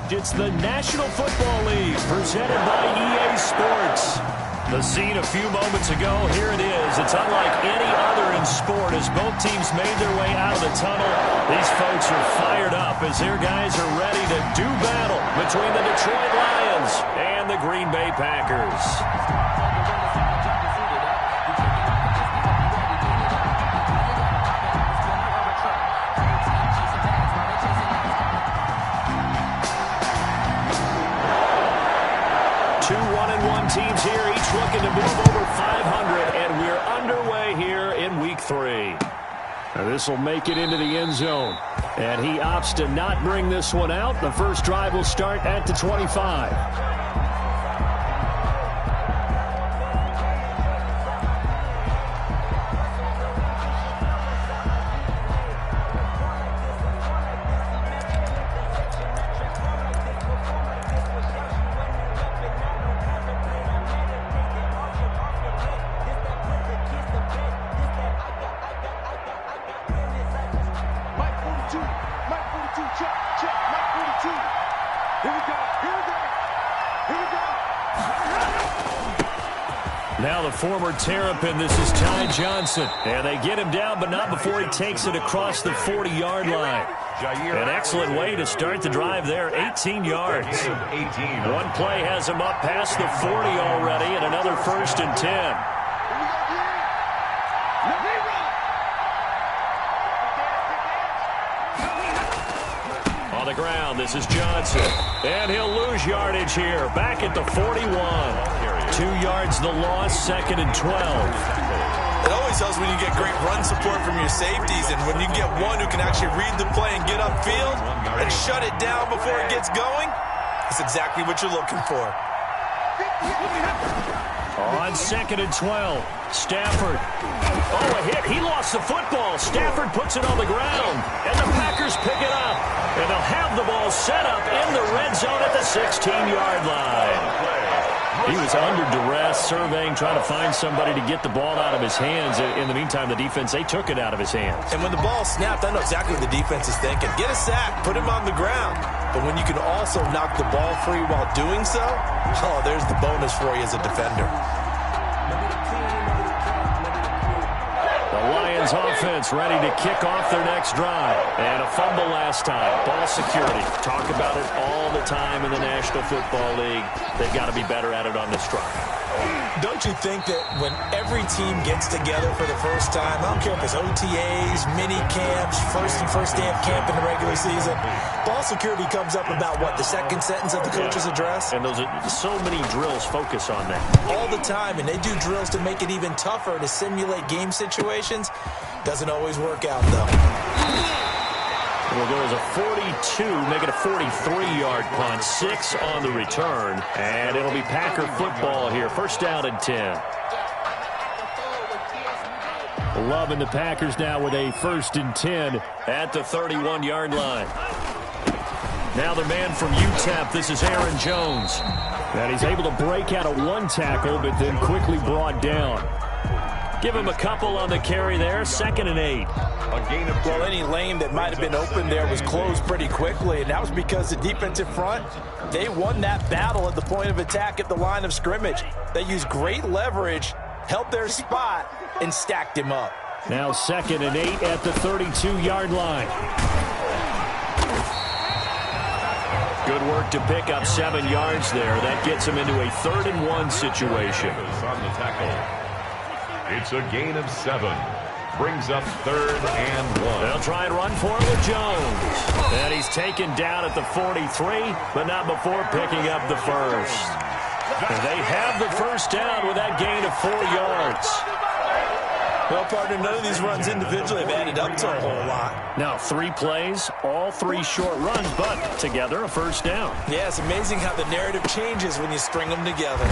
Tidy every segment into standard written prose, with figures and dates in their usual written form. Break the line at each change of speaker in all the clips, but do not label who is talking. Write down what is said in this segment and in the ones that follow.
It's the National Football League presented by EA Sports. The scene a few moments ago, here it is. It's unlike any other in sport as both teams made their way out of the tunnel. These folks are fired up as their guys are ready to do battle between the Detroit Lions and the Green Bay Packers. Teams here, each looking to move over 500, and we're underway here in Week 3. This will make it into the end zone, and he opts to not bring this one out. The first drive will start at the 25. Now the former Terrapin, this is Ty Johnson. And they get him down, but not before he takes it across the 40-yard line. An excellent way to start the drive there, 18 yards. One play has him up past the 40 already, and another 1st and 10. On the ground, this is Johnson. And he'll lose yardage here, back at the 41. 2 yards the loss, 2nd and 12.
It always helps when you get great run support from your safeties, and when you get one who can actually read the play and get upfield and shut it down before it gets going, that's exactly what you're looking for.
On 2nd and 12, Stafford. Oh, a hit. He lost the football. Stafford puts it on the ground, and the Packers pick it up. And they'll have the ball set up in the red zone at the 16-yard line. He was under duress, surveying, trying to find somebody to get the ball out of his hands. In the meantime, the defense, they took it out of his hands.
And when the ball snapped, I know exactly what the defense is thinking. Get a sack, put him on the ground. But when you can also knock the ball free while doing so, oh, there's the bonus for you as a defender.
The Lions offense ready to kick off their next drive. And a fumble last time. Ball security. Talk about it all the time in the National Football League. They've got to be better at it on this drive.
Don't you think that when every team gets together for the first time, I don't care if it's OTAs, mini camps, first day of camp in the regular season, ball security comes up about, what, the second sentence of the coach's address?
And those are so many drills focus on that.
All the time, and they do drills to make it even tougher to simulate game situations. Doesn't always work out, though.
Well, there was a 42, make it a 43-yard punt, 6 on the return, and it'll be Packer football here. 1st down and 10. Loving the Packers now with a 1st and 10 at the 31-yard line. Now the man from UTEP, this is Aaron Jones. And he's able to break out of one tackle, but then quickly brought down. Give him a couple on the carry there, 2nd and 8.
Well, any lane that might have been open there was closed pretty quickly, and that was because the defensive front, they won that battle at the point of attack at the line of scrimmage. They used great leverage, held their spot, and stacked him up.
Now 2nd and 8 at the 32-yard line. Good work to pick up 7 yards there. That gets him into a 3rd and 1 situation.
On the tackle. It's a gain of 7. Brings up 3rd and 1.
They'll try and run for it with Jones. And he's taken down at the 43, but not before picking up the 1st. And they have the 1st down with that gain of 4 yards.
Well, partner, none of these runs individually have added up to a whole lot.
Now 3 plays, all 3 short runs, but together a 1st down.
Yeah, it's amazing how the narrative changes when you string them together.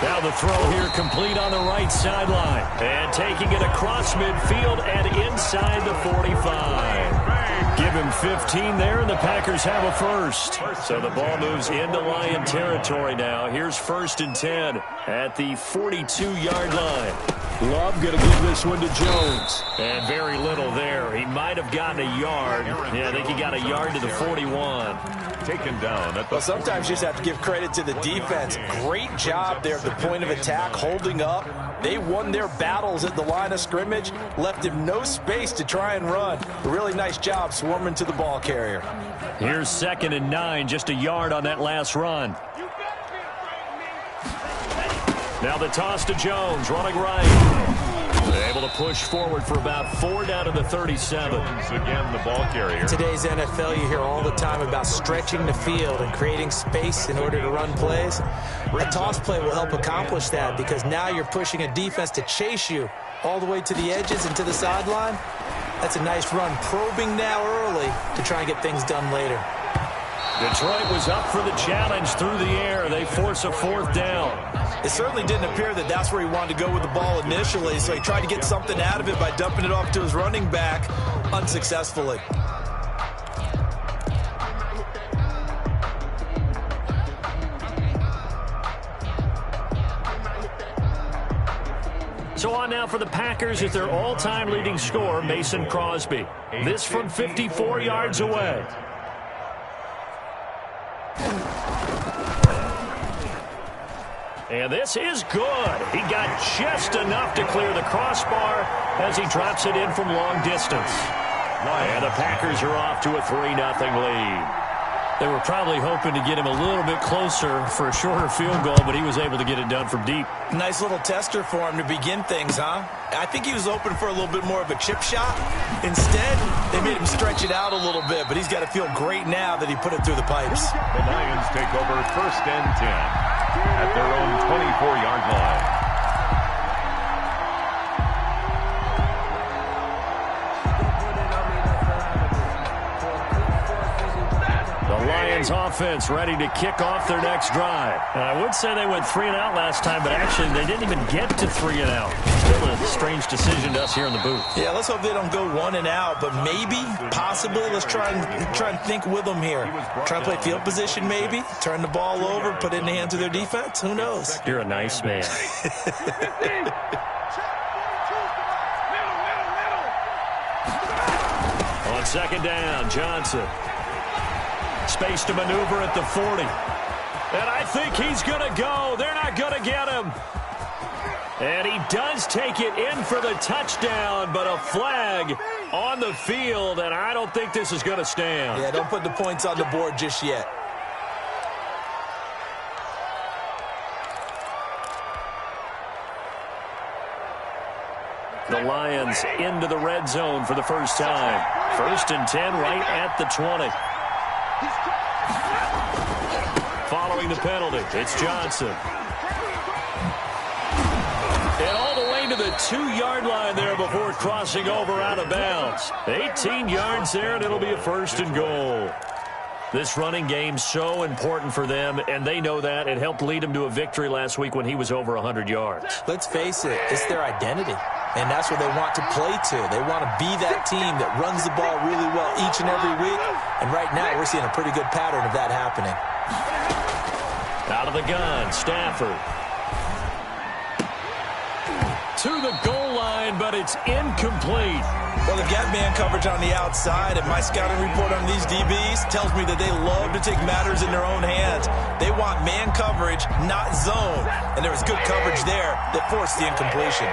Now the throw here complete on the right sideline. And taking it across midfield and inside the 45. Give him 15 there, and the Packers have a first. So the ball moves into Lion territory now. Here's 1st and 10 at the 42-yard line. Love going to give this one to Jones. And very little there. He might have gotten a yard. Yeah, I think he got a yard to the 41.
Taken down.
Well, sometimes you just have to give credit to the defense. Great job there at the point of attack, holding up. They won their battles at the line of scrimmage, left him no space to try and run. A really nice job swarming to the ball carrier.
Here's 2nd and 9, just a yard on that last run. Now the toss to Jones, running right. Able to push forward for about 4 down to the 37.
Again, the ball carrier.
Today's NFL, you hear all the time about stretching the field and creating space in order to run plays. A toss play will help accomplish that because now you're pushing a defense to chase you all the way to the edges and to the sideline. That's a nice run, probing now early to try and get things done later.
Detroit was up for the challenge through the air. They force a 4th down.
It certainly didn't appear that that's where he wanted to go with the ball initially, so he tried to get something out of it by dumping it off to his running back unsuccessfully.
So on now for the Packers is their all-time leading scorer, Mason Crosby. This from 54 yards away. And this is good. He got just enough to clear the crossbar as he drops it in from long distance. And the Packers are off to a 3-0 lead. They were probably hoping to get him a little bit closer for a shorter field goal, but he was able to get it done from deep.
Nice little tester for him to begin things, huh? I think he was open for a little bit more of a chip shot. Instead, they made him stretch it out a little bit, but he's got to feel great now that he put it through the pipes.
The Lions take over 1st and 10 at their own 24-yard line.
Lions offense ready to kick off their next drive. I would say they went 3 and out last time, but actually they didn't even get to 3 and out. Still a strange decision to us here in the booth.
Yeah, let's hope they don't go 1 and out, but maybe, possibly, let's try and think with them here. Try and play field position maybe, turn the ball over, put it in the hands of their defense. Who knows?
You're a nice man. On 2nd down, Johnson. Space to maneuver at the 40. And I think he's going to go. They're not going to get him. And he does take it in for the touchdown, but a flag on the field, and I don't think this is going to stand.
Yeah, don't put the points on the board just yet.
The Lions into the red zone for the first time. 1st and 10 right at the 20. Following the penalty, it's Johnson. And all the way to the 2-yard line there before crossing over out of bounds. 18 yards there, and it'll be a 1st and goal. This running game so important for them, and they know that. It helped lead them to a victory last week when he was over 100 yards.
Let's face it, it's their identity, and that's what they want to play to. They want to be that team that runs the ball really well each and every week, and right now we're seeing a pretty good pattern of that happening.
Out of the gun, Stafford. To the goal line, but it's incomplete.
Well, they've got man coverage on the outside, and my scouting report on these DBs tells me that they love to take matters in their own hands. They want man coverage, not zone. And there was good coverage there that forced the incompletion.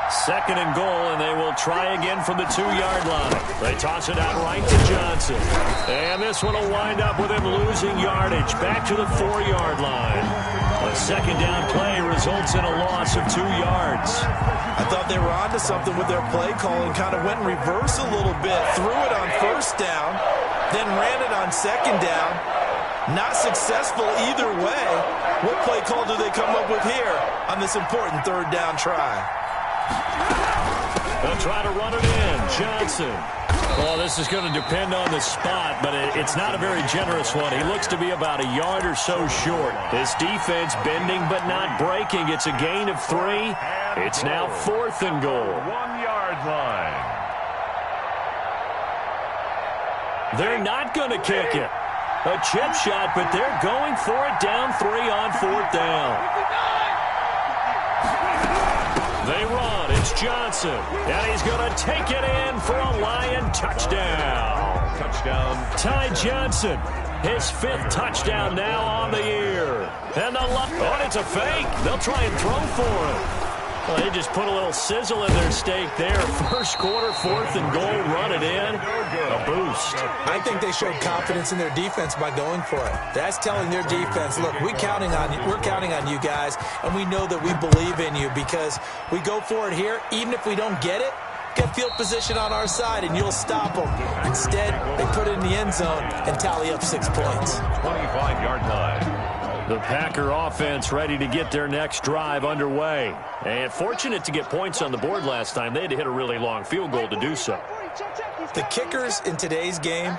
2nd and goal, and they will try again from the 2-yard line. They toss it out right to Johnson. And this one will wind up with him losing yardage back to the 4-yard line. A 2nd down play results in a loss of 2 yards.
I thought they were onto something with their play call and kind of went in reverse a little bit. Threw it on 1st down, then ran it on 2nd down. Not successful either way. What play call do they come up with here on this important 3rd down try?
They'll try to run it in. Johnson. Well, this is going to depend on the spot, but it's not a very generous one. He looks to be about a yard or so short. This defense bending but not breaking. It's a gain of 3. It's now 4th and goal.
1-yard line.
They're not going to kick it. A chip shot, but they're going for it down 3 on 4th down. They run. It's Johnson. And he's going to take it in for a Lion touchdown.
Touchdown.
Ty Johnson, his 5th touchdown now on the year. And it's a fake. They'll try and throw for it. Well, they just put a little sizzle in their steak there. First quarter, 4th and goal, run it in. A boost.
I think they showed confidence in their defense by going for it. That's telling their defense, look, we're counting on you guys, and we know that we believe in you because we go for it here. Even if we don't get it, get field position on our side, and you'll stop them. Instead, they put it in the end zone and tally up 6 points.
25-yard line.
The Packer offense ready to get their next drive underway. And fortunate to get points on the board last time. They had to hit a really long field goal to do so.
The kickers in today's game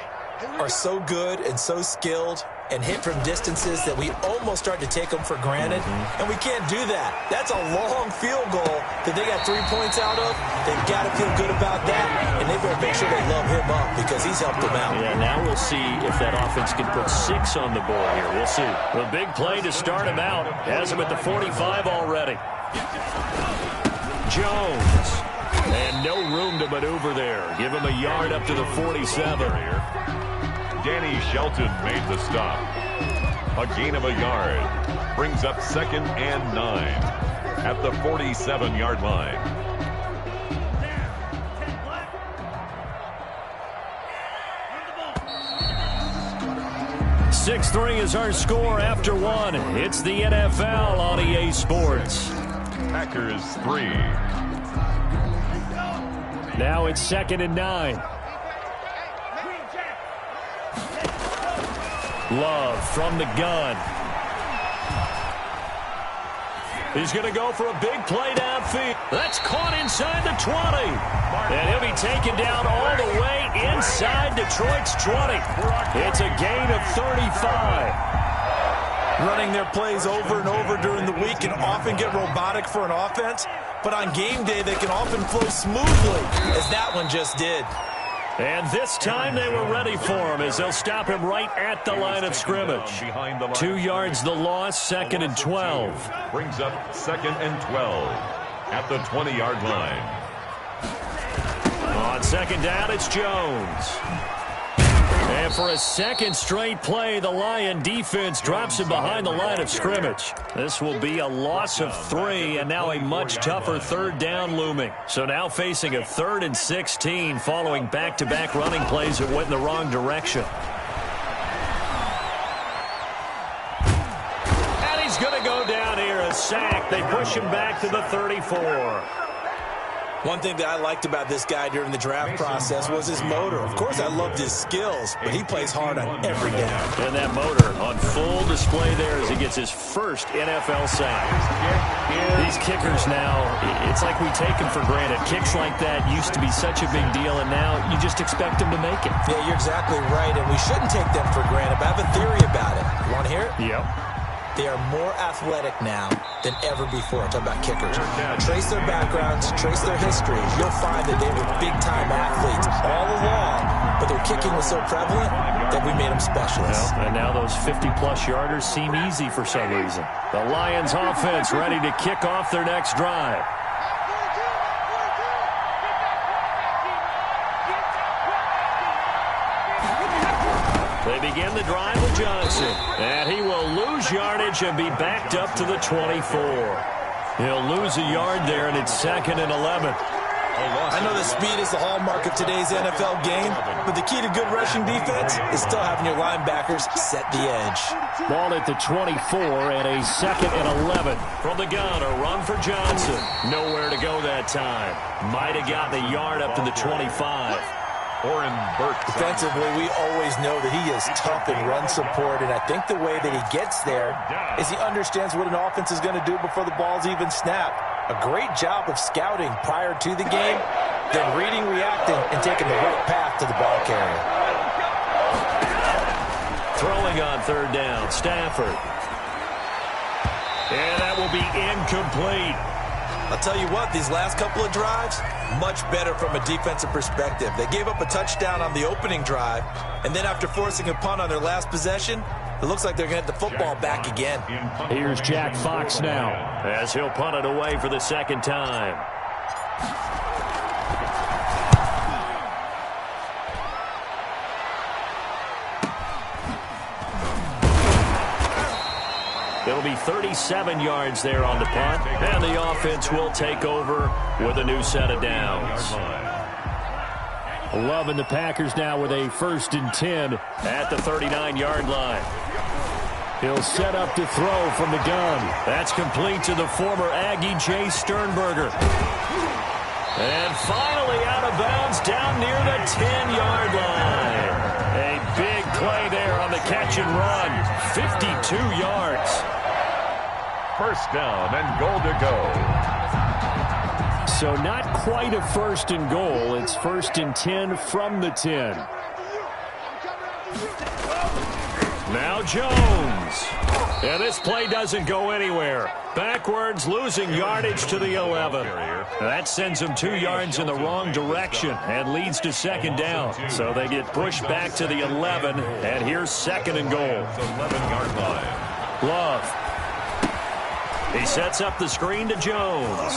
are so good and so skilled and hit from distances that we almost start to take them for granted. And we can't do that. That's a long field goal that they got 3 points out of. They've got to feel good about that. And they better make sure they love him up because he's helped them out.
Yeah, now we'll see if that offense can put 6 on the board here. We'll see. The big play to start him out. Has him at the 45 already. Jones. And no room to maneuver there. Give him a yard up to the 47.
Danny Shelton made the stop. A gain of a yard. Brings up 2nd and 9 at the 47-yard line.
(6-3) is our score after 1. It's the NFL on EA Sports.
Packers 3.
Now it's 2nd and 9. Love from the gun. He's going to go for a big play downfield. That's caught inside the 20. And he'll be taken down all the way inside Detroit's 20. It's a gain of 35.
Running their plays over and over during the week can often get robotic for an offense, but on game day they can often flow smoothly, as that one just did.
And this time they were ready for him as they'll stop him right at the line of scrimmage. 2 yards the loss, 2nd and 12.
Brings up 2nd and 12 at the 20-yard line.
On 2nd down, it's Jones. And for a second straight play, the Lion defense drops him behind the line of scrimmage. This will be a loss of 3, and now a much tougher 3rd down looming. So now facing a 3rd and 16 following back-to-back running plays that went in the wrong direction. And he's going to go down here, a sack. They push him back to the 34.
One thing that I liked about this guy during the draft process was his motor. Of course, I loved his skills, but he plays hard on every down.
And that motor on full display there as he gets his first NFL sack. These kickers now, it's like we take them for granted. Kicks like that used to be such a big deal, and now you just expect them to make it.
Yeah, you're exactly right, and we shouldn't take them for granted, but I have a theory about it. You want to hear it?
Yep.
They are more athletic now than ever before. I'm talking about kickers. Trace their backgrounds, trace their history. You'll find that they were big-time athletes all along, but their kicking was so prevalent that we made them specialists.
Well, and now those 50-plus yarders seem easy for some reason. The Lions offense ready to kick off their next drive. They begin the drive with Johnson, and he will lose yardage and be backed up to the 24. He'll lose a yard there, and it's 2nd and 11.
I know that speed is the hallmark of today's NFL game, but the key to good rushing defense is still having your linebackers set the edge.
Ball at the 24 and a 2nd and 11. From the gun, a run for Johnson. Nowhere to go that time. Might have gotten a yard up to the 25.
Defensively, we always know that he is tough in run support, and I think the way that he gets there is he understands what an offense is going to do before the ball's even snapped. A great job of scouting prior to the game, then reading, reacting, and taking the right path to the ball carrier.
Throwing on 3rd down, Stafford. And that will be incomplete.
I'll tell you what, these last couple of drives, much better from a defensive perspective. They gave up a touchdown on the opening drive, and then after forcing a punt on their last possession, it looks like they're going to get the football back again.
Here's Jack Fox now, as he'll punt it away for the second time. It'll be 37 yards there on the punt, and the offense will take over with a new set of downs. Love and the Packers now with a 1st and 10 at the 39-yard line. He'll set up to throw from the gun. That's complete to the former Aggie Jay Sternberger. And finally out of bounds down near the 10-yard line. A big play there on the catch and run. 52 yards.
First down and goal to go.
So not quite a 1st and goal. It's 1st and 10 from the 10. Now Jones. And this play doesn't go anywhere. Backwards, losing yardage to the 11. That sends them 2 yards in the wrong direction and leads to 2nd down. So they get pushed back to the 11, and here's 2nd and goal.
11-yard line.
Love. He sets up the screen to Jones.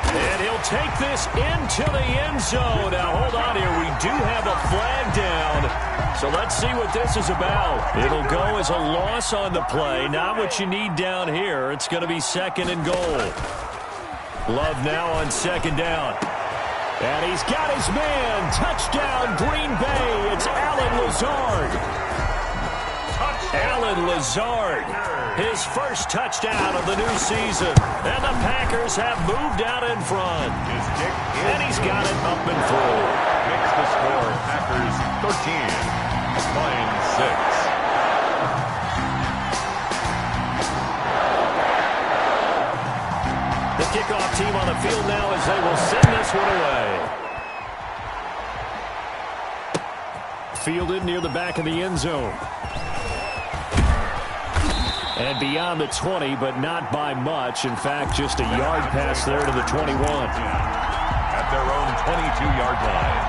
And he'll take this into the end zone. Now, hold on here. We do have a flag down. So let's see what this is about. It'll go as a loss on the play. Not what you need down here. It's going to be 2nd and goal. Love now on 2nd down. And he's got his man. Touchdown, Green Bay. It's Allen Lazard. Allen Lazard. His first touchdown of the new season. And the Packers have moved out in front. And he's got it up and through.
Makes the score Packers 13, Lions 6.
The kickoff team on the field now as they will send this one away. Fielded near the back of the end zone. And beyond the 20, but not by much. In fact, just a yard pass there to the 21.
At their own 22-yard line.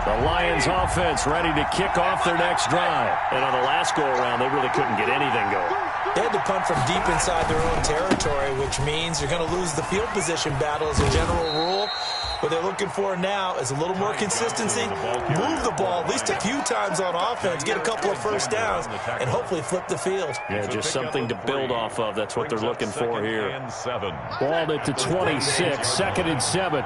The Lions offense ready to kick off their next drive. And on the last go-around, they really couldn't get anything going.
They had to punt from deep inside their own territory, which means you're going to lose the field position battle as a general rule. What they're looking for now is a little more consistency, move the ball at least a few times on offense, get a couple of first downs, and hopefully flip the field.
Yeah, just something to build off of. That's what they're looking for here. Ball at the 26, 2nd and 7.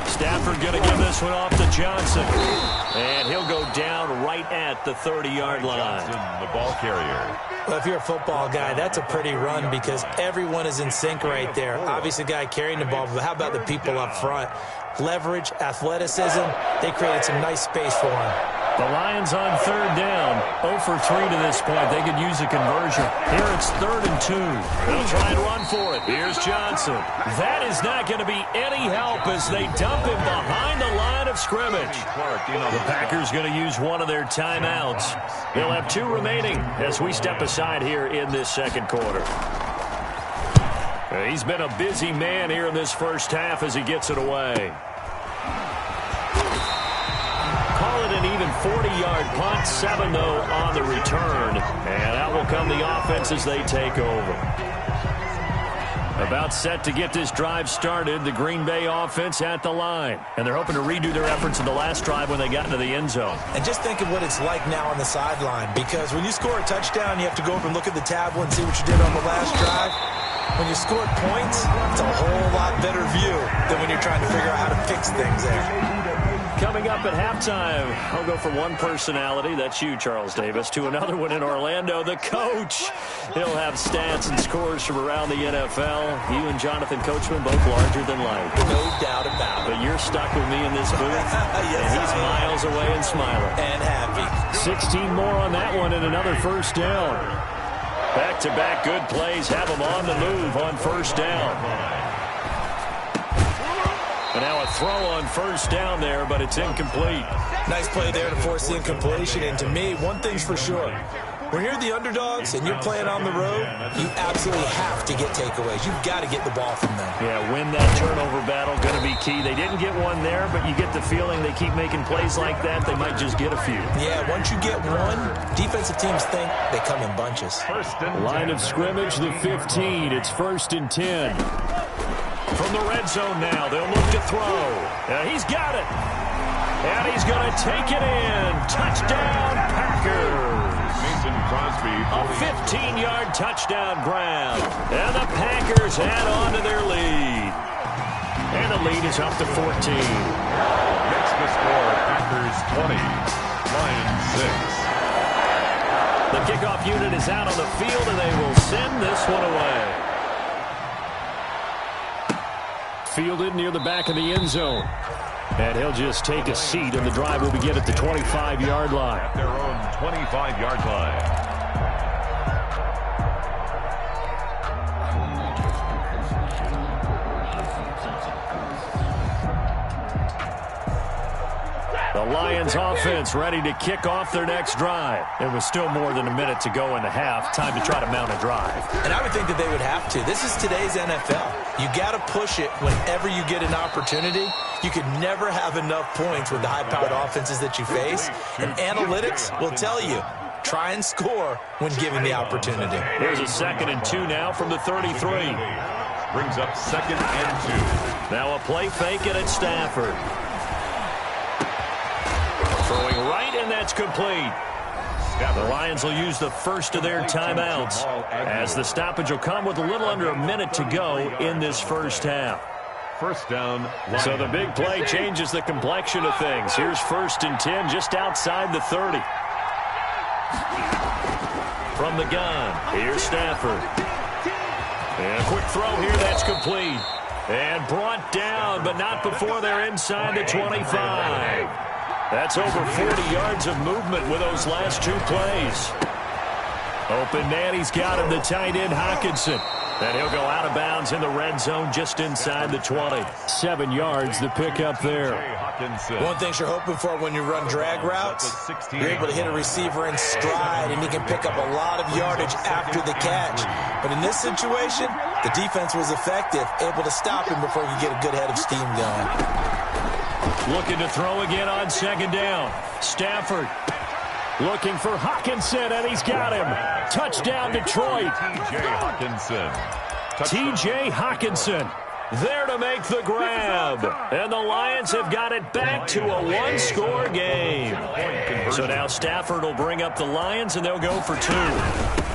Stafford going to give this one off to Johnson. And he'll go down right at the 30-yard line.
Johnson, the ball carrier.
Well, if you're a football guy, that's a pretty run because everyone is in sync right there. Obviously, the guy carrying the ball, but how about the people up front? Leverage, athleticism, they created some nice space for him.
The Lions on 3rd down. 0 for 3 to this point. They could use a conversion. Here it's 3rd and 2. They'll try and run for it. Here's Johnson. That is not going to be any help as they dump him behind the line of scrimmage. The Packers going to use one of their timeouts. They'll have 2 remaining as we step aside here in this 2nd quarter. He's been a busy man here in this first half as he gets it away. Call it an even 40-yard punt, 7 though on the return. And out will come the offense as they take over. About set to get this drive started, the Green Bay offense at the line. And they're hoping to redo their efforts in the last drive when they got into the end zone.
And just think of what it's like now on the sideline, because when you score a touchdown, you have to go over and look at the tablet and see what you did on the last drive. When you score points, it's a whole lot better view than when you're trying to figure out how to fix things there.
Coming up at halftime, I'll go from one personality, that's you, Charles Davis, to another one in Orlando, the coach. He'll have stats and scores from around the NFL. You and Jonathan Coachman, both larger than life.
No doubt about it.
But you're stuck with me in this booth,
yes,
and he's miles away and smiling.
And happy.
16 more on that one and another first down. Back-to-back good plays have them on the move on first down. And now a throw on first down there, but it's incomplete.
Nice play there to force the incompletion. And to me, one thing's for sure. When you're the underdogs and you're playing on the road, you absolutely have to get takeaways. You've got to get the ball from them.
Yeah, win that turnover battle, going to be key. They didn't get one there, but you get the feeling they keep making plays like that, they might just get a few.
Yeah, once you get one, defensive teams think they come in bunches.
Line of scrimmage, the 15. It's 1st and 10. From the red zone now, they'll look to throw. He's got it. And he's going to take it in. Touchdown, Packers. A 15-yard touchdown grab. And the Packers add on to their lead. And the lead is up to 14.
Makes the score Packers 20, Lions 6.
The kickoff unit is out on the field, and they will send this one away. Fielded near the back of the end zone. And he'll just take a seat, and the drive will begin at the 25-yard line.
At their own 25-yard line.
The Lions offense ready to kick off their next drive. There was still more than a minute to go in the half. Time to try to mount a drive.
And I would think that they would have to. This is today's NFL. You got to push it whenever you get an opportunity. You could never have enough points with the high-powered offenses that you face. And analytics will tell you, try and score when given the opportunity.
Here's a 2nd and 2 now from the 33.
Brings up 2nd and 2.
Now a play fake, and it's Stafford. Throwing right, and that's complete. The Lions will use the first of their timeouts, as the stoppage will come with a little under a minute to go in this first half.
First down. Lions.
So the big play changes the complexion of things. Here's 1st and 10 just outside the 30. From the gun, here's Stafford. And a quick throw here, that's complete. And brought down, but not before they're inside the 25. That's over 40 yards of movement with those last 2 plays. Open man, he's got him, the tight end Hockenson. And he'll go out of bounds in the red zone just inside the 20. 7 yards, the pickup there.
One thing you're hoping for when you run drag routes, you're able to hit a receiver in stride, and he can pick up a lot of yardage after the catch. But in this situation, the defense was effective, able to stop him before he get a good head of steam going.
Looking to throw again on 2nd down. Stafford looking for Hockenson, and he's got him. Touchdown, Detroit.
T.J. Hockenson.
T.J. Hockenson there to make the grab. And the Lions have got it back to a 1-score game. So now Stafford will bring up the Lions, and they'll go for 2.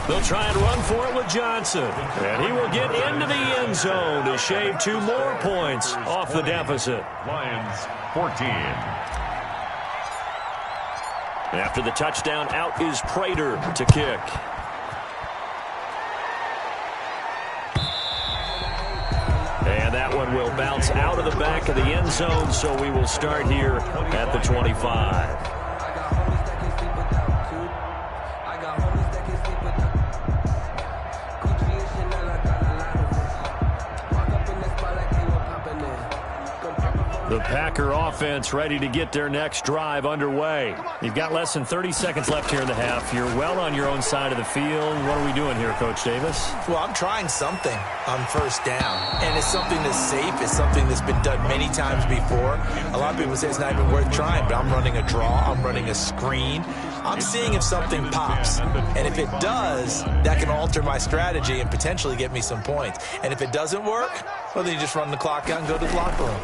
They'll try and run for it with Johnson. And he will get into the end zone to shave 2 more points off the deficit.
Lions 14.
After the touchdown, out is Prater to kick. And that one will bounce out of the back of the end zone, so we will start here at the 25. The Packer offense ready to get their next drive underway. You've got less than 30 seconds left here in the half. You're well on your own side of the field. What are we doing here, Coach Davis?
Well, I'm trying something on first down, and it's something that's safe. It's something that's been done many times before. A lot of people say it's not even worth trying, but I'm running a draw. I'm running a screen. I'm seeing if something pops, and if it does, that can alter my strategy and potentially get me some points. And if it doesn't work, well, then you just run the clock out and go to the locker room.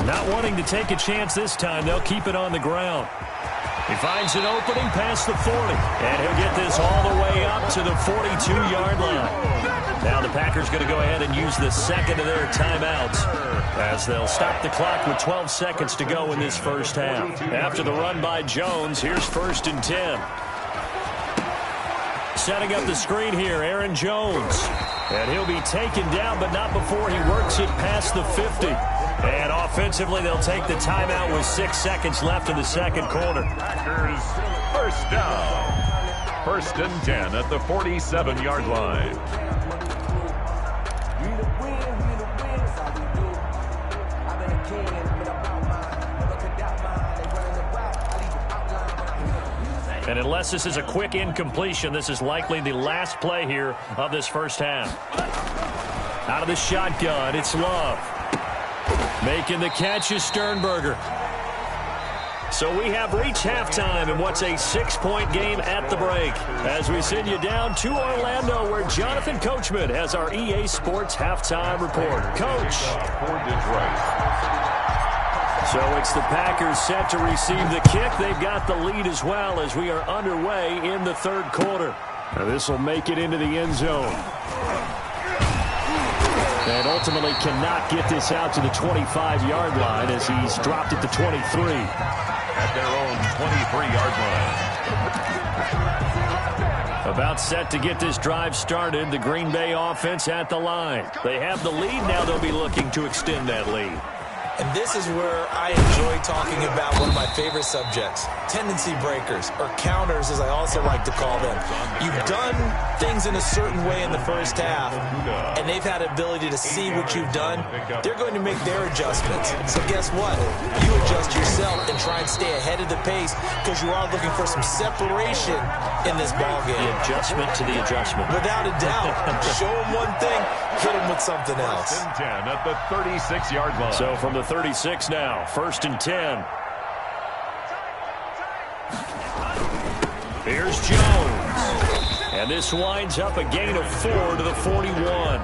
Not wanting to take a chance this time, they'll keep it on the ground. He finds an opening past the 40, and he'll get this all the way up to the 42-yard line. Now the Packers going to go ahead and use the second of their timeouts as they'll stop the clock with 12 seconds to go in this first half. After the run by Jones, here's 1st and 10. Setting up the screen here, Aaron Jones. And he'll be taken down, but not before he works it past the 50. And offensively, they'll take the timeout with 6 seconds left in the second quarter.
Packers first down. 1st and 10 at the 47-yard line.
And unless this is a quick incompletion, this is likely the last play here of this first half. Out of the shotgun, it's Love. Making the catch is Sternberger. So we have reached halftime in what's a 6-point game at the break. As we send you down to Orlando, where Jonathan Coachman has our EA Sports halftime report. Coach.
For Detroit.
So it's the Packers set to receive the kick. They've got the lead as well as we are underway in the third quarter. Now this will make it into the end zone. And ultimately cannot get this out to the 25-yard line as he's dropped it to 23.
At their own 23-yard line.
About set to get this drive started. The Green Bay offense at the line. They have the lead. Now they'll be looking to extend that lead.
And this is where I enjoy talking about one of my favorite subjects, tendency breakers, or counters as I also like to call them. You've done things in a certain way in the first half, and they've had the ability to see what you've done. They're going to make their adjustments. So guess what? You adjust yourself and try and stay ahead of the pace because you are looking for some separation in this ballgame.
The adjustment to the adjustment.
Without a doubt. Show them one thing, hit them with something else.
10 at the 36-yard line.
So from the 36 now, 1st and 10. Here's Jones. And this winds up a gain of 4 to the 41.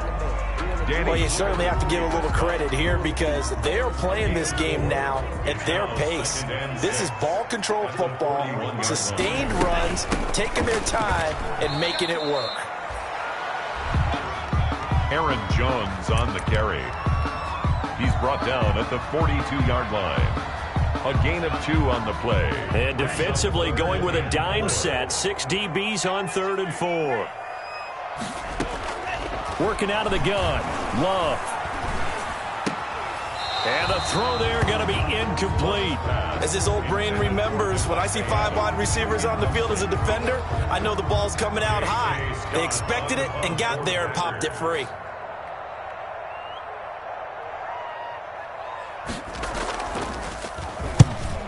Well, you certainly have to give a little credit here because they are playing this game now at their pace. This is ball control football, sustained runs, taking their time and making it work.
Aaron Jones on the carry. He's brought down at the 42-yard line. A gain of 2 on the play.
And defensively going with a dime set. 6 DBs on 3rd and 4. Working out of the gun. Love. And the throw there going to be incomplete.
As his old brain remembers, when I see 5 wide receivers on the field as a defender, I know the ball's coming out high. They expected it and got there and popped it free.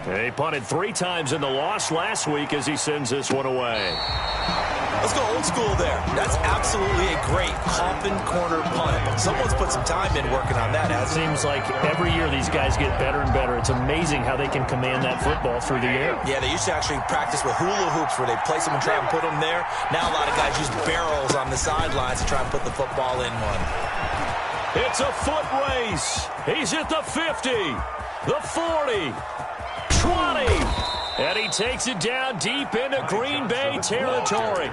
He punted 3 times in the loss last week as he sends this one away.
Let's go old school there. That's absolutely a great coffin corner punt. Someone's put some time in working on that, hasn't it?
Seems like every year these guys get better and better. It's amazing how they can command that football through the air.
Yeah, they used to actually practice with hula hoops where they place them and try and put them there. Now a lot of guys use barrels on the sidelines to try and put the football in one.
It's a foot race. He's at the 50, the 40, 20, and he takes it down deep into Green Bay territory.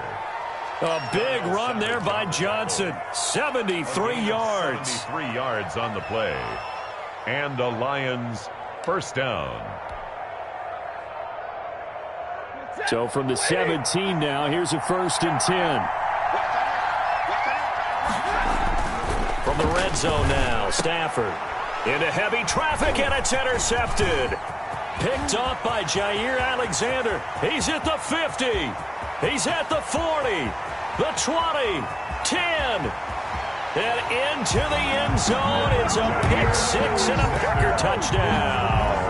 A big run there by Johnson. 73 yards.
73 yards on the play. And the Lions first down.
So from the 17 now, here's a 1st and 10. From the red zone now, Stafford. Into heavy traffic, and it's intercepted. Picked off by Jair Alexander. He's at the 50. He's at the 40. The 20. 10. And into the end zone. It's a pick 6 and a Packer touchdown.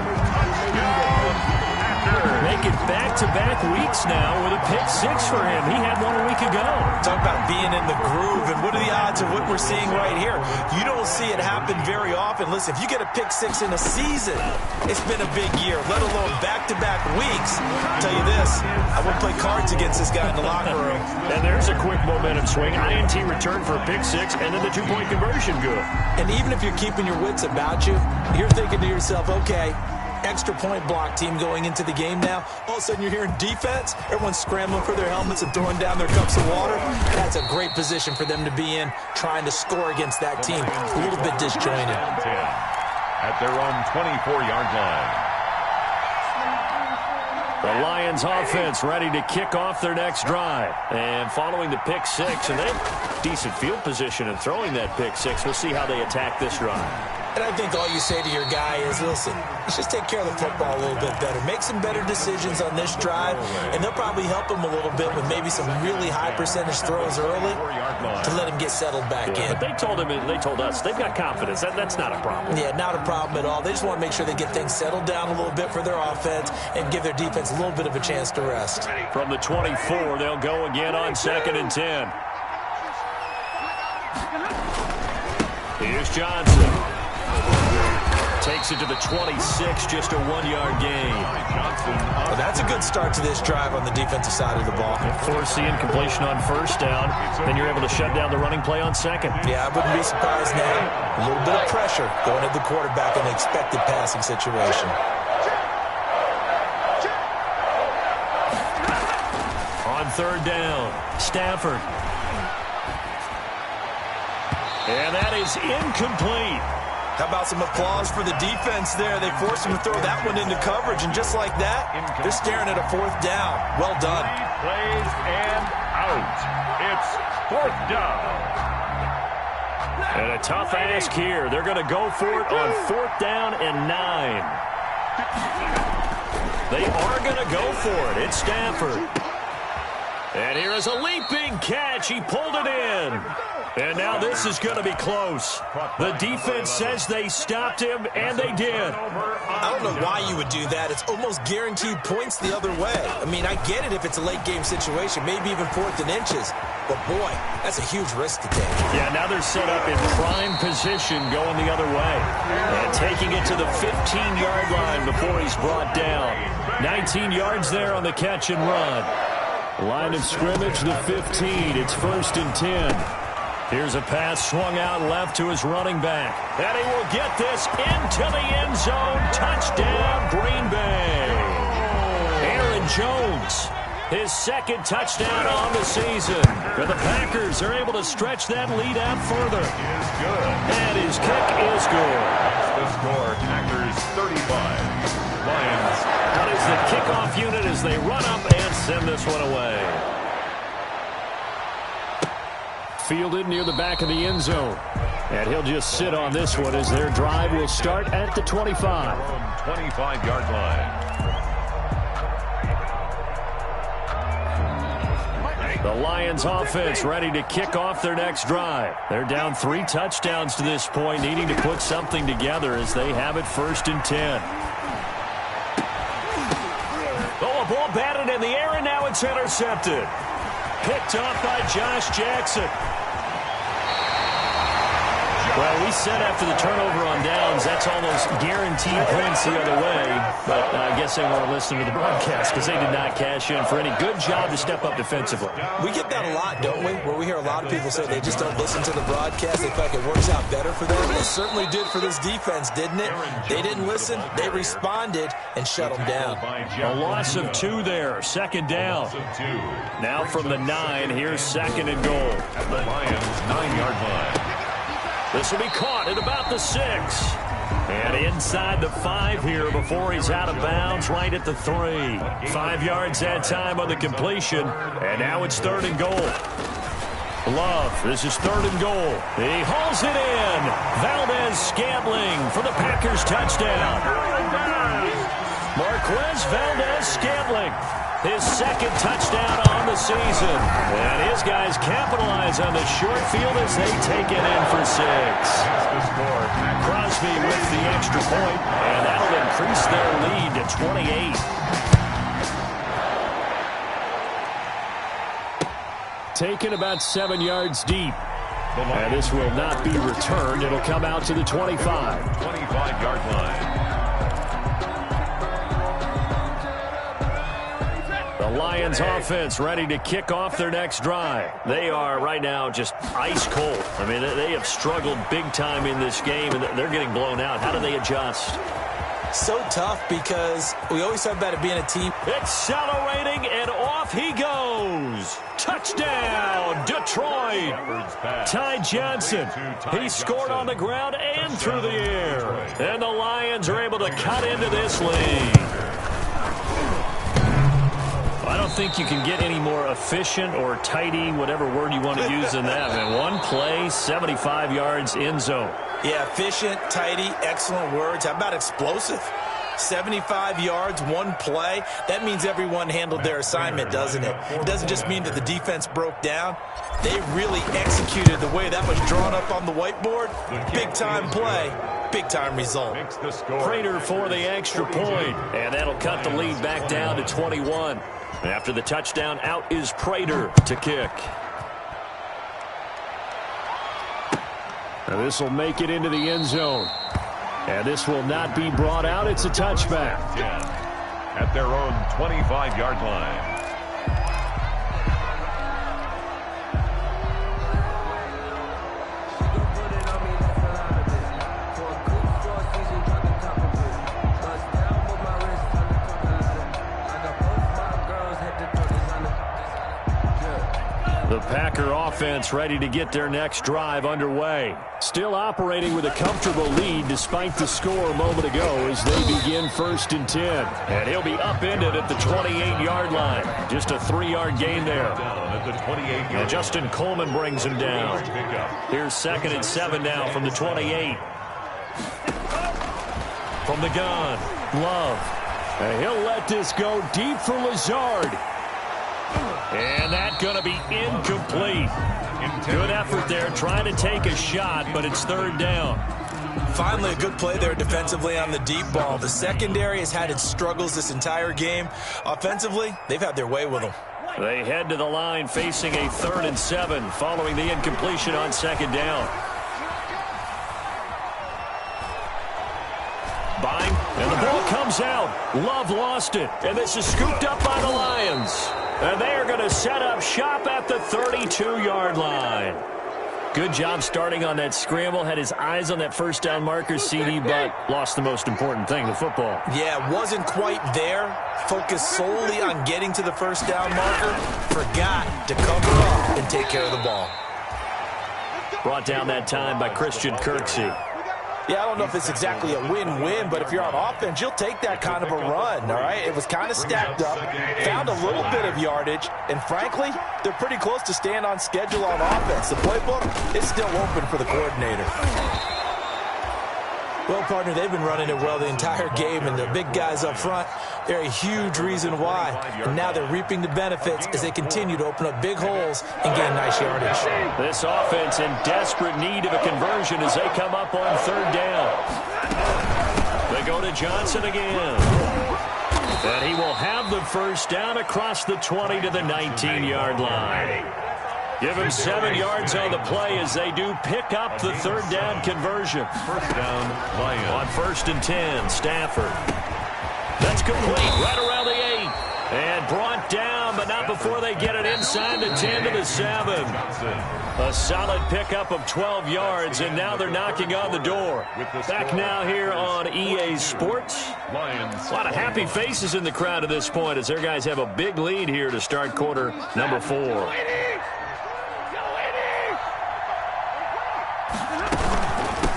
Make it back-to-back weeks now with a pick 6 for him. He had one a week ago.
Talk about being in the groove, and what are the odds of what we're seeing right here? You don't see it happen very often. Listen, if you get a pick 6 in a season, it's been a big year, let alone back-to-back weeks. I'll tell you this, I wouldn't play cards against this guy in the locker room.
And there's a quick momentum swing. INT return for a pick 6, and then the 2-point conversion good.
And even if you're keeping your wits about you, you're thinking to yourself, okay, extra point block team going into the game now. All of a sudden you're hearing defense. Everyone's scrambling for their helmets and throwing down their cups of water. That's a great position for them to be in, trying to score against that team. A little bit disjointed.
10 at their own 24-yard line.
The Lions offense ready to kick off their next drive. And following the pick 6, and they decent field position and throwing that pick six. We'll see how they attack this drive.
And I think all you say to your guy is, listen, let's just take care of the football a little bit better. Make some better decisions on this drive, and they'll probably help him a little bit with maybe some really high percentage throws early to let him get settled back in.
But they told us, they've got confidence. That's not a problem.
Yeah, not a problem at all. They just want to make sure they get things settled down a little bit for their offense and give their defense a little bit of a chance to rest.
From the 24, they'll go again on 2nd and 10. Here's Johnson. Takes it to the 26, just a 1-yard gain.
Well, that's a good start to this drive on the defensive side of the ball.
Force the incompletion on 1st down, then you're able to shut down the running play on 2nd.
Yeah, I wouldn't be surprised now. A little bit of pressure going at the quarterback in the expected passing situation.
On 3rd down, Stafford. And that is incomplete.
How about some applause for the defense there? They forced him to throw that one into coverage, and just like that, they're staring at a 4th down. Well done.
Plays and out. It's 4th down.
And a tough ask here. They're going to go for it on 4th down and 9. They are going to go for it. It's Stafford. And here is a leaping catch. He pulled it in. And now this is going to be close. The defense says they stopped him, and they did.
I don't know why you would do that. It's almost guaranteed points the other way. I mean, I get it if it's a late-game situation, maybe even 4th and inches. But, boy, that's a huge risk to take.
Yeah, now they're set up in prime position going the other way. And taking it to the 15-yard line before he's brought down. 19 yards there on the catch and run. Line of scrimmage, the 15. It's 1st and 10. Here's a pass swung out left to his running back. And he will get this into the end zone. Touchdown, Green Bay. Aaron Jones, his 2nd touchdown on the season. And the Packers are able to stretch that lead out further. And his kick is good.
The score, Packers 35. Lions.
That is the kickoff unit as they run up and send this one away. Fielded near the back of the end zone. And he'll just sit on this one as their drive will start at the 25.
25-yard line.
The Lions offense ready to kick off their next drive. They're down 3 touchdowns to this point, needing to put something together as they have it 1st and 10. Oh, a ball batted in the air, and now it's intercepted. Picked up by Josh Jackson. Well, we said after the turnover on downs, that's almost guaranteed points the other way. But I guess they weren't listening to the broadcast because they did not cash in for any good job to step up defensively.
We get that a lot, don't we? Where we hear a lot of people say they just don't listen to the broadcast. They feel like it works out better for them. It certainly did for this defense, didn't it? They didn't listen. They responded and shut them down.
A loss of 2 there. 2nd down. Now from the 9, here's 2nd and goal.
At the Lions' 9-yard line.
This will be caught at about the 6. And inside the 5 here before he's out of bounds, right at the 3. 5 yards that time on the completion. And now it's 3rd and goal. Love, this is 3rd and goal. He hauls it in. Valdez-Scantling for the Packers touchdown. Marquez Valdez-Scantling, his 2nd touchdown on the season. And his guys capitalize on the short field as they take it in for 6. Crosby with the extra point, and that'll increase their lead to 28. Taken about 7 yards deep. And this will not be returned. It'll come out to the 25.
25-yard line.
The Lions offense ready to kick off their next drive. They are right now just ice cold. I mean, they have struggled big time in this game, and they're getting blown out. How do they adjust?
So tough because we always talk about it being a team.
Accelerating, and off he goes. Touchdown, Detroit. Ty Johnson, he scored on the ground and through the air. And the Lions are able to cut into this lead. I don't don't think you can get any more efficient or tidy, whatever word you want to use than that, man. One play, 75 yards, end zone.
Yeah, efficient, tidy, excellent words. How about explosive? 75 yards, one play. That means everyone handled their assignment, doesn't it? It doesn't just mean that the defense broke down. They really executed the way that was drawn up on the whiteboard. Big-time play, big-time result.
Prater for the extra point, and that'll cut the lead back down to 21. After the touchdown, out is Prater to kick. Now this will make it into the end zone. And this will not be brought out. It's a touchback.
At their own 25-yard line.
The Packer offense ready to get their next drive underway. Still operating with a comfortable lead despite the score a moment ago as they begin 1st and 10. And he'll be upended at the 28-yard line. Just a 3-yard gain there. And Justin Coleman brings him down. Here's 2nd and 7 now from the 28. From the gun, Love. And he'll let this go deep for Lazard. And that's going to be incomplete. Good effort there, trying to take a shot, but it's 3rd down.
Finally, a good play there defensively on the deep ball. The secondary has had its struggles this entire game. Offensively, they've had their way with them.
They head to the line facing a 3rd and 7 following the incompletion on 2nd down. Buying, and the ball comes out. Love lost it, and this is scooped up by the Lions. And they are going to set up shop at the 32-yard line. Good job starting on that scramble. Had his eyes on that 1st down marker, CD, but lost the most important thing, the football.
Yeah, wasn't quite there. Focused solely on getting to the 1st down marker. Forgot to cover up and take care of the ball.
Brought down that time by Christian Kirksey.
Yeah, I don't know if it's exactly a win-win, but if you're on offense, you'll take that kind of a run, all right? It was kind of stacked up, found a little bit of yardage, and frankly, they're pretty close to staying on schedule on offense. The playbook is still open for the coordinator. Well, partner, they've been running it well the entire game, and the big guys up front, they're a huge reason why. And now they're reaping the benefits as they continue to open up big holes and gain nice yardage.
This offense in desperate need of a conversion as they come up on 3rd down. They go to Johnson again. And he will have the 1st down across the 20 to the 19-yard line. Give him 7 yards on the play as they do pick up the 3rd down conversion.
1st down, Lions.
On 1st and 10, Stafford. That's complete right around the 8. And brought down, but not before they get it inside the 10 to the 7. A solid pickup of 12 yards, and now they're knocking on the door. Back now here on EA Sports. A lot of happy faces in the crowd at this point as their guys have a big lead here to start quarter number 4.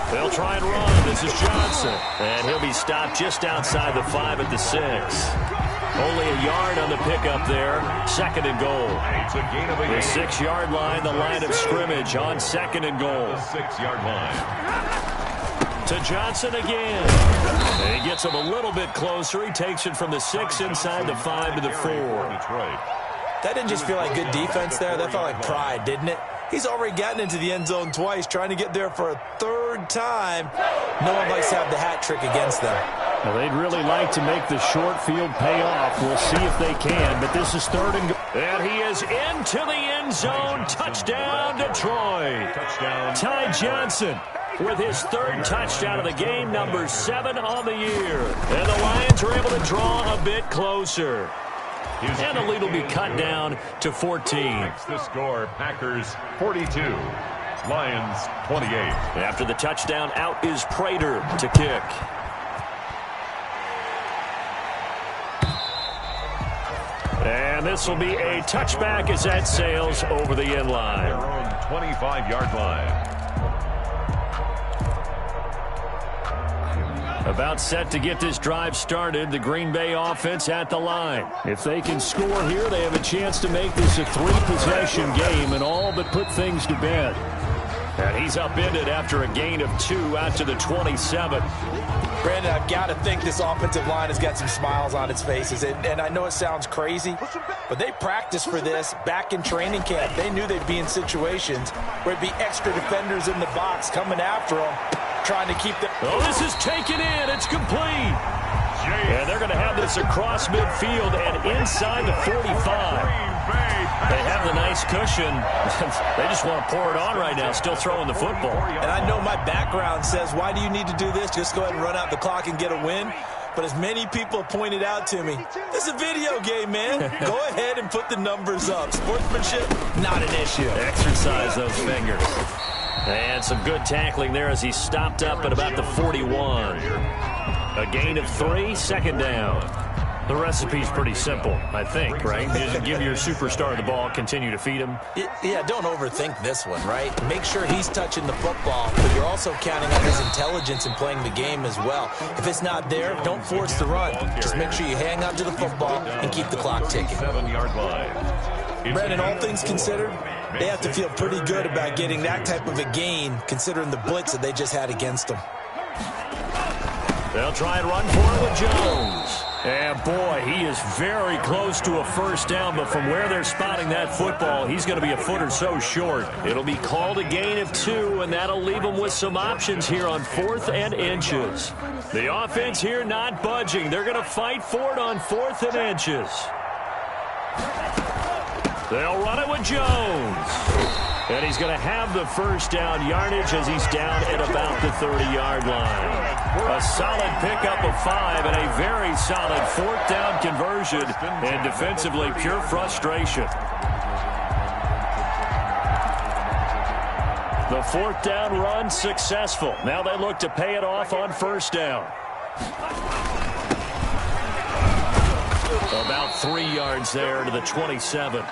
They'll try and run. This is Johnson. And he'll be stopped just outside the 5 at the 6. Only a yard on the pickup there. 2nd and goal. The 6-yard line, the line of scrimmage on 2nd and goal.
The 6-yard line.
To Johnson again. And he gets him a little bit closer. He takes it from the 6 inside the 5 to the 4.
That didn't just feel like good defense there. That felt like pride, didn't it? He's already gotten into the end zone twice, trying to get there for a 3rd time. No one likes to have the hat trick against them.
Well, they'd really like to make the short field pay off. We'll see if they can, but this is 3rd and goal. And he is into the end zone. Touchdown, Detroit.
Touchdown.
Ty Johnson with his 3rd touchdown of the game, number 7 on the year. And the Lions are able to draw a bit closer. And the lead will be cut down to 14.
Makes the score, Packers 42, Lions 28.
After the touchdown, out is Prater to kick. And this will be a touchback as that sails over the end line.
Their own 25-yard line.
About set to get this drive started, the Green Bay offense at the line. If they can score here, they have a chance to make this a 3-possession game and all but put things to bed. And he's upended after a gain of 2 out to the 27.
Brandon, I've got to think this offensive line has got some smiles on its faces. And I know it sounds crazy, but they practiced for this back in training camp. They knew they'd be in situations where it'd be extra defenders in the box coming after them, trying to keep them.
Oh, this is taken in. It's complete. And they're going to have this across midfield and inside the 45. They have the nice cushion. They just want to pour it on right now, still throwing the football.
And I know my background says, why do you need to do this? Just go ahead and run out the clock and get a win. But as many people pointed out to me, this is a video game, man. Go ahead and put the numbers up. Sportsmanship, not an issue.
Exercise those fingers. And some good tackling there as he stopped up at about the 41. A gain of 3, second down. The recipe's pretty simple, I think, right? Just give your superstar the ball, continue to feed him.
Yeah, don't overthink this one, right? Make sure he's touching the football, but you're also counting on his intelligence in playing the game as well. If it's not there, don't force the run. Just make sure you hang on to the football and keep the clock ticking.
7-yard line.
Brandon, all things considered, they have to feel pretty good about getting that type of a gain, considering the blitz that they just had against them.
They'll try and run for it with Jones. And, boy, he is very close to a first down, but from where they're spotting that football, he's going to be a foot or so short. It'll be called a gain of 2, and that'll leave them with some options here on 4th and inches. The offense here not budging. They're going to fight for it on 4th and inches. They'll run it with Jones. And he's going to have the first down yardage as he's down at about the 30-yard line. A solid pickup of 5 and a very solid 4th down conversion. And defensively, pure frustration. The 4th down run successful. Now they look to pay it off on first down. About 3 yards there to the 27.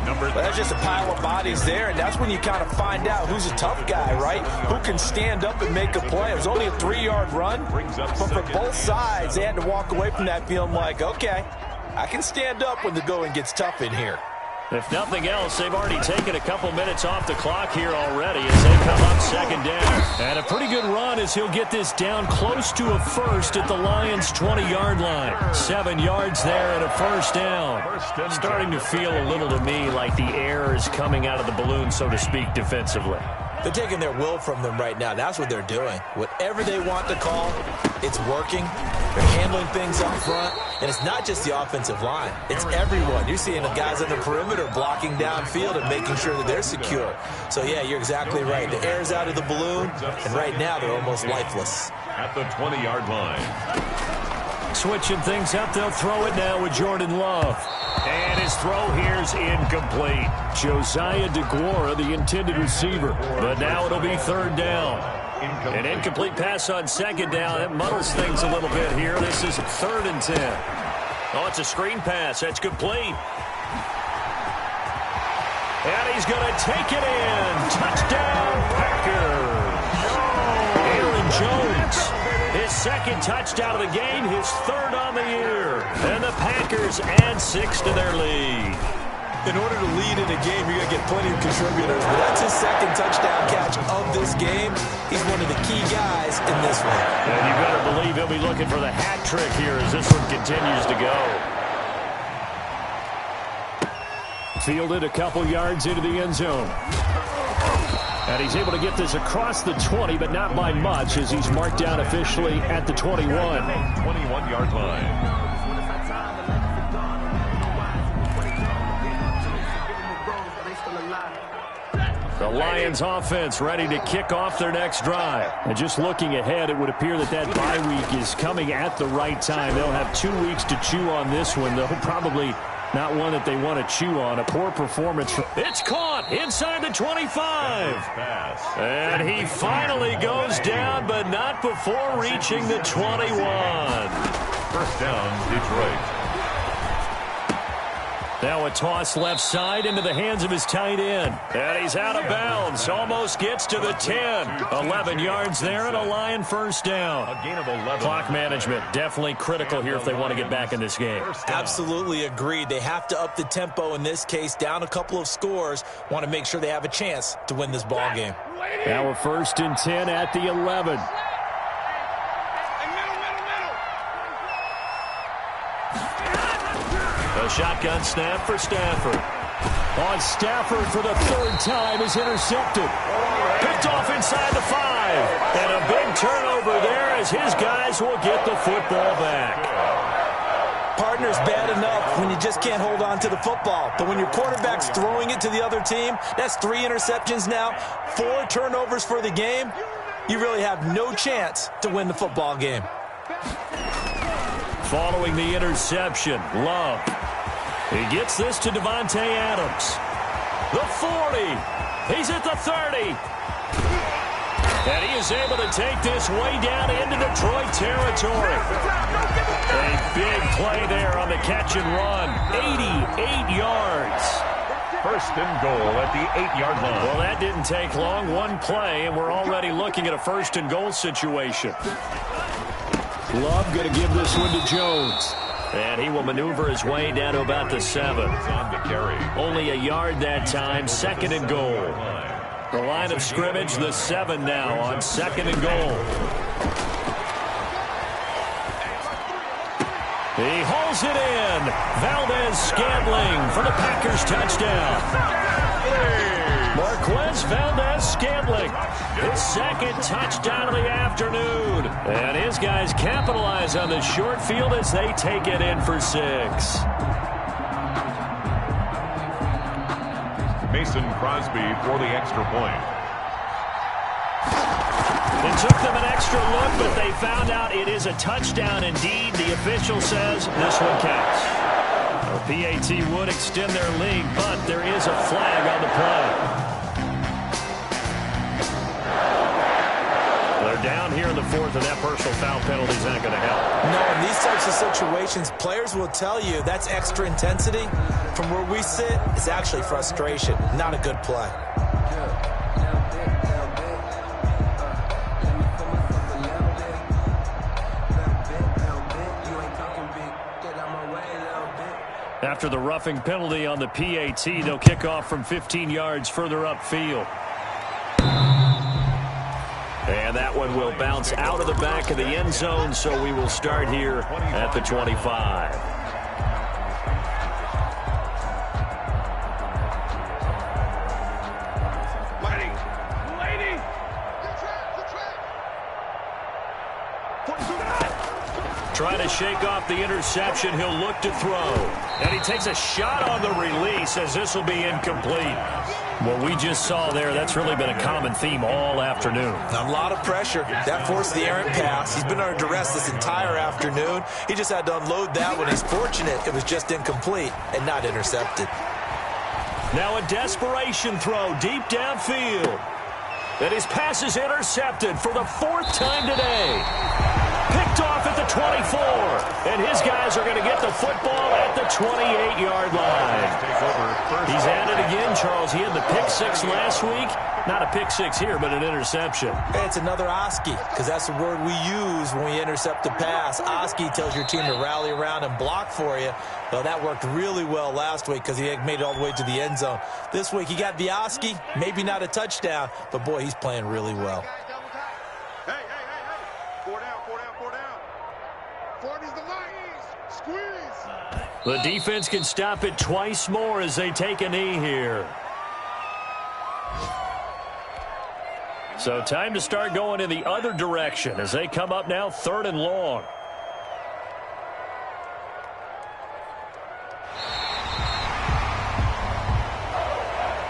Well, that's just a pile of bodies there, and that's when you kind of find out who's a tough guy, right? Who can stand up and make a play. It was only a 3-yard run, but for both sides, they had to walk away from that feeling like, okay, I can stand up when the going gets tough in here.
If nothing else, they've already taken a couple minutes off the clock here already as they come up second down. And a pretty good run as he'll get this down close to a first at the Lions' 20-yard line. 7 yards there and a first down. Starting to feel a little to me like the air is coming out of the balloon, so to speak, defensively.
They're taking their will from them right now. That's what they're doing. Whatever they want to call, it's working. They're handling things up front. And it's not just the offensive line. It's everyone. You're seeing the guys on the perimeter blocking downfield and making sure that they're secure. So, yeah, you're exactly right. The air's out of the balloon, and right now they're almost lifeless.
At the 20-yard line.
Switching things up, they'll throw it now with Jordan Love. And his throw here's incomplete. Josiah DeGuara, the intended receiver. But now it'll be third down. An incomplete pass on second down. That muddles things a little bit here. This is 3rd and 10. Oh, it's a screen pass. That's complete. And he's going to take it in. Touchdown, Packers. Aaron Jones. His second touchdown of the game, his 3rd on the year. And the Packers add 6 to their lead.
In order to lead in a game, you're going to get plenty of contributors. But that's his second touchdown catch of this game. He's one of the key guys in this one.
And you better believe he'll be looking for the hat trick here as this one continues to go. Fielded a couple yards into the end zone. And he's able to get this across the 20, but not by much, as he's marked down officially at the 21.
21-yard line.
The Lions offense ready to kick off their next drive. And just looking ahead, it would appear that that bye week is coming at the right time. They'll have 2 weeks to chew on this one, though probably not one that they want to chew on. A poor performance. It's caught inside the 25. And he finally goes down, but not before reaching the 21.
First down, Detroit.
Now a toss left side into the hands of his tight end. And he's out of bounds. Almost gets to the 10. 11 yards there and a Lion first down.
A gain of 11.
Clock management definitely critical here if they want to get back in this game.
Absolutely agreed. They have to up the tempo in this case, down a couple of scores. Want to make sure they have a chance to win this ball game.
Now a 1st and 10 at the 11. A shotgun snap for Stafford. On Stafford for the 3rd time is intercepted. Picked off inside the 5. And a big turnover there as his guys will get the football back.
Partner's bad enough when you just can't hold on to the football. But when your quarterback's throwing it to the other team, that's 3 interceptions now, 4 turnovers for the game. You really have no chance to win the football game.
Following the interception, Love. He gets this to Devontae Adams. The 40. He's at the 30. And he is able to take this way down into Detroit territory. A big play there on the catch and run. 88 yards.
1st and goal at the 8-yard line.
Well, that didn't take long. One play, and we're already looking at a 1st and goal situation. Love going to give this one to Jones. And he will maneuver his way down to about the 7.
On the carry.
Only a yard that time, 2nd and goal. The line of scrimmage, the 7 now on 2nd and goal. He hauls it in. Valdez-Scantling for the Packers touchdown. Marquez Valdez-Scantling, his 2nd touchdown of the afternoon. And his guys capitalize on the short field as they take it in for 6.
Mason Crosby for the extra point.
It took them an extra look, but they found out it is a touchdown indeed. The official says this one counts. The PAT would extend their lead, but there is a flag on the play. They're down here in the 4th, and that personal foul penalty is not going to help.
No, in these types of situations, players will tell you that's extra intensity. From where we sit, it's actually frustration, not a good play.
After the roughing penalty on the PAT, they'll kick off from 15 yards further upfield. And that one will bounce out of the back of the end zone, so we will start here at the 25. Trying to shake off the interception. He'll look to throw. And he takes a shot on the release as this will be incomplete. What we just saw there, that's really been a common theme all afternoon.
A lot of pressure. That forced the errant pass. He's been under duress this entire afternoon. He just had to unload that one. He's fortunate it was just incomplete and not intercepted.
Now a desperation throw deep downfield. And his pass is intercepted for the 4th time today. Picked off at the 24. And his guys are going to get the football at the 28-yard line. He's at it again, Charles. He had the pick 6 last week. Not a pick 6 here, but an interception.
Hey, it's another Oski, because that's the word we use when we intercept a pass. Oski tells your team to rally around and block for you. Well, that worked really well last week because he made it all the way to the end zone. This week he got the Oski, maybe not a touchdown, but boy, he's playing really well.
The defense can stop it twice more as they take a knee here. So time to start going in the other direction as they come up now 3rd and long.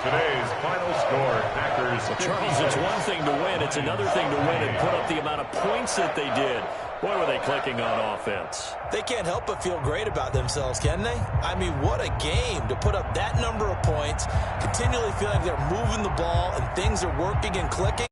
Today's final score, Packers.
Charles, it's one thing to win. It's another thing to win and put up the amount of points that they did. Boy, were they clicking on offense.
They can't help but feel great about themselves, can they? I mean, what a game to put up that number of points, continually feeling like they're moving the ball and things are working and clicking.